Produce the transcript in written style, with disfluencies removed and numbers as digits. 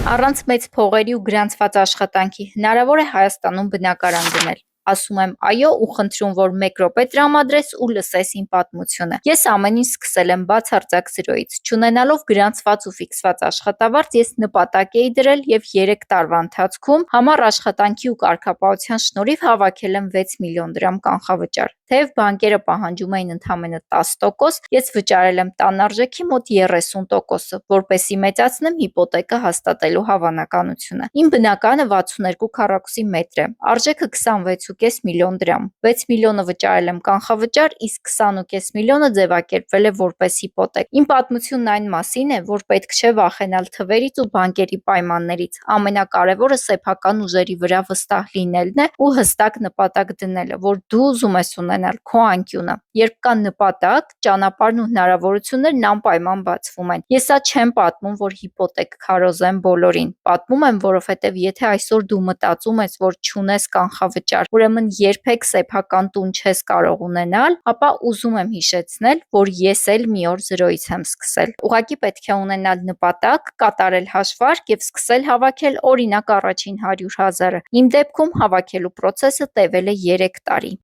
Առանց մեծ փողերի ու գրանցված աշխատանքի հնարավոր է Հայաստանում բնակարան գնել։ Ասում եմ այո ու խնդրում, որ 1 րոպե տրամադրես ու լսես իմ պատմությունը։ Ես ամեն ինչ սկսել եմ բացարձակ զրոյից։ Չունենալով գրանցված ու ֆիքսված աշխատավարձ, ես նպատակ էի դրել եւ 3 տարվա ընթացքում համառ աշխատանքի ու կարգապահության շնորհիվ հավաքել եմ 6 միլիոն դրամ կանխավճար։ Թեև բանկերը պահանջում էին ընդամենը 10%, ես վճարել եմ տան արժեքի մոտ 30%-ը, որպեսզի մեծացնեմ հիպոթեկը հաստատելու հավանականությունը։ Իմ բնականը 62 քառակուսի մետր է, արժեքը 26.5 միլիոն դրամ։ 6 միլիոնը վճարել եմ կանխավճար, իսկ 20.5 միլիոնը ձևակերպվել է որպես հիպոթեք։ Իմ պատմությունն այն մասին է, որ պետք չէ վախենալ թվերից ու բանկերի պայմաններից։ Ամենակարևորը սեփական ուժերի վրա վստահ լինելն է ու հստակ նպատակ դնելը, որ դու ուզում ես ունենալ քո անկյունը։ Երբ կա նպատակ, ճանապարհն ու հնարավորություններն անպայման բացվում են։ Ես սա չեմ պատմում, որ հիպոթեք քարոզեմ բոլորին։ Պատմում եմ, որովհետև եթե այսօր դու մտածում ես, որ չունես կանխավճար, ուրեմն երբեք սեփական տուն չես կարող ունենալ, ապա ուզում եմ հիշեցնել, որ ես էլ մի օր զրոյից եմ սկսել։ Ուղղակի պետք է ունենալ նպատակ, կատարել հաշվարկ եւ սկսել հավաքել օրինակ առաջին 100 000-ը։ Իմ դեպքում հավաքելու process-ը տևել է 3 տարի։